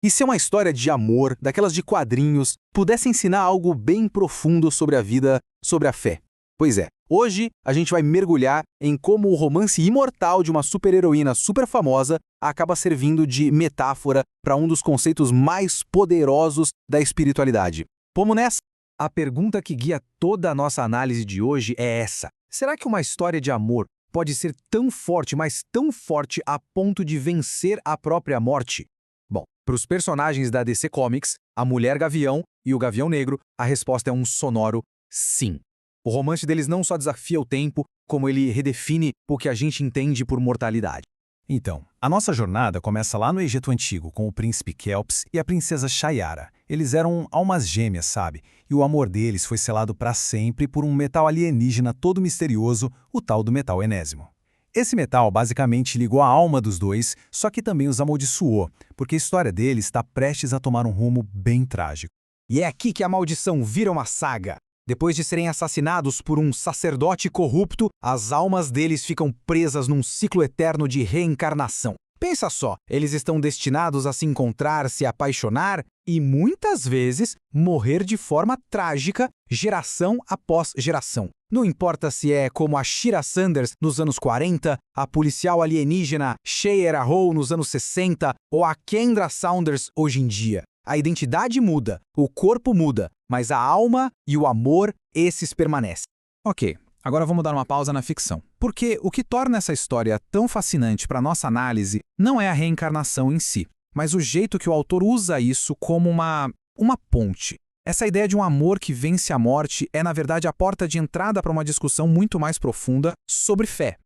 E se uma história de amor, daquelas de quadrinhos, pudesse ensinar algo bem profundo sobre a vida, sobre a fé? Pois é, hoje a gente vai mergulhar em como o romance imortal de uma super-heroína super famosa acaba servindo de metáfora para um dos conceitos mais poderosos da espiritualidade. Vamos nessa? A pergunta que guia toda a nossa análise de hoje é essa: será que uma história de amor pode ser tão forte, mas tão forte a ponto de vencer a própria morte? Bom, para os personagens da DC Comics, a Mulher Gavião e o Gavião Negro, a resposta é um sonoro sim. O romance deles não só desafia o tempo, como ele redefine o que a gente entende por mortalidade. Então, a nossa jornada começa lá no Egito Antigo, com o príncipe Kelps e a princesa Shayara. Eles eram almas gêmeas, sabe? E o amor deles foi selado para sempre por um metal alienígena todo misterioso, o tal do metal enésimo. Esse metal basicamente ligou a alma dos dois, só que também os amaldiçoou, porque a história deles está prestes a tomar um rumo bem trágico. E é aqui que a maldição vira uma saga. Depois de serem assassinados por um sacerdote corrupto, as almas deles ficam presas num ciclo eterno de reencarnação. Pensa só, eles estão destinados a se encontrar, se apaixonar e, muitas vezes, morrer de forma trágica, geração após geração. Não importa se é como a Shira Sanders nos anos 40, a policial alienígena Shea Arrow nos anos 60 ou a Kendra Saunders hoje em dia. A identidade muda, o corpo muda, mas a alma e o amor, esses permanecem. Ok, agora vamos dar uma pausa na ficção. Porque o que torna essa história tão fascinante para nossa análise não é a reencarnação em si, mas o jeito que o autor usa isso como uma ponte. Essa ideia de um amor que vence a morte é, na verdade, a porta de entrada para uma discussão muito mais profunda sobre fé.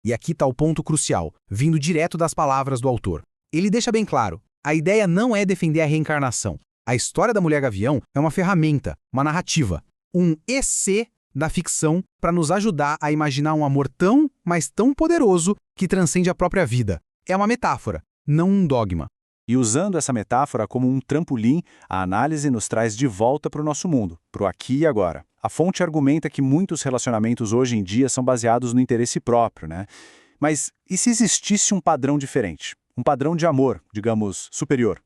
E aqui está o ponto crucial, vindo direto das palavras do autor. Ele deixa bem claro, a ideia não é defender a reencarnação. A história da Mulher Gavião é uma ferramenta, uma narrativa, um EC da ficção para nos ajudar a imaginar um amor tão, mas tão poderoso que transcende a própria vida. É uma metáfora, não um dogma. E usando essa metáfora como um trampolim, a análise nos traz de volta para o nosso mundo, para o aqui e agora. A fonte argumenta que muitos relacionamentos hoje em dia são baseados no interesse próprio, né? Mas e se existisse um padrão diferente? Um padrão de amor, digamos, superior?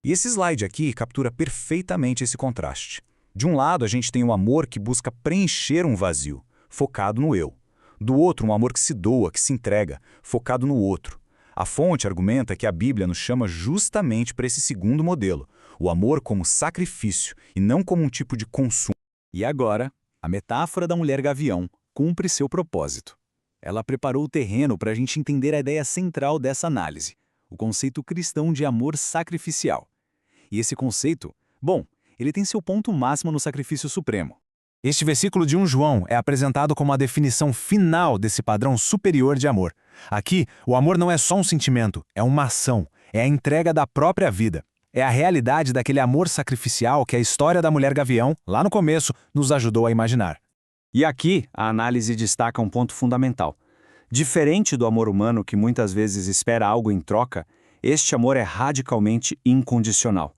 E esse slide aqui captura perfeitamente esse contraste. De um lado, a gente tem um amor que busca preencher um vazio, focado no eu. Do outro, um amor que se doa, que se entrega, focado no outro. A fonte argumenta que a Bíblia nos chama justamente para esse segundo modelo, o amor como sacrifício e não como um tipo de consumo. E agora, a metáfora da Mulher Gavião cumpre seu propósito. Ela preparou o terreno para a gente entender a ideia central dessa análise, o conceito cristão de amor sacrificial. E esse conceito, bom, ele tem seu ponto máximo no sacrifício supremo. Este versículo de 1 João é apresentado como a definição final desse padrão superior de amor. Aqui, o amor não é só um sentimento, é uma ação, é a entrega da própria vida. É a realidade daquele amor sacrificial que a história da Mulher Gavião, lá no começo, nos ajudou a imaginar. E aqui, a análise destaca um ponto fundamental. Diferente do amor humano que muitas vezes espera algo em troca, este amor é radicalmente incondicional.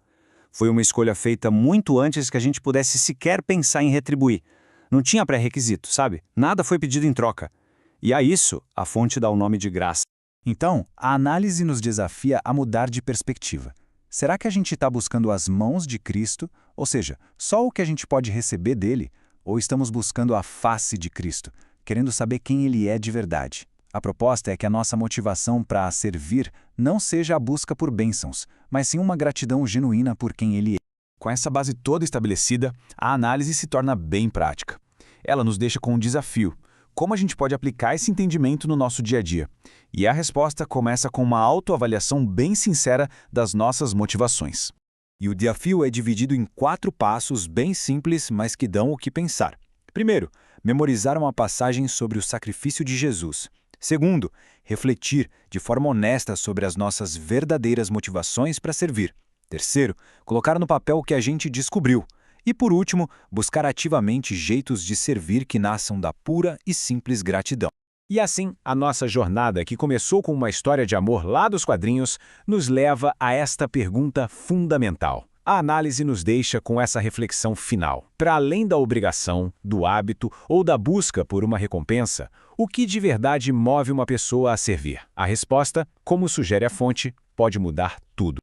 Foi uma escolha feita muito antes que a gente pudesse sequer pensar em retribuir. Não tinha pré-requisito, sabe? Nada foi pedido em troca. E a isso, a fonte dá o nome de graça. Então, a análise nos desafia a mudar de perspectiva. Será que a gente está buscando as mãos de Cristo, ou seja, só o que a gente pode receber dele, ou estamos buscando a face de Cristo, querendo saber quem ele é de verdade? A proposta é que a nossa motivação para servir não seja a busca por bênçãos, mas sim uma gratidão genuína por quem ele é. Com essa base toda estabelecida, a análise se torna bem prática. Ela nos deixa com um desafio. Como a gente pode aplicar esse entendimento no nosso dia a dia? E a resposta começa com uma autoavaliação bem sincera das nossas motivações. E o desafio é dividido em 4 passos bem simples, mas que dão o que pensar. Primeiro, memorizar uma passagem sobre o sacrifício de Jesus. Segundo, refletir de forma honesta sobre as nossas verdadeiras motivações para servir. Terceiro, colocar no papel o que a gente descobriu. E por último, buscar ativamente jeitos de servir que nasçam da pura e simples gratidão. E assim, a nossa jornada, que começou com uma história de amor lá dos quadrinhos, nos leva a esta pergunta fundamental. A análise nos deixa com essa reflexão final. Para além da obrigação, do hábito ou da busca por uma recompensa, o que de verdade move uma pessoa a servir? A resposta, como sugere a fonte, pode mudar tudo.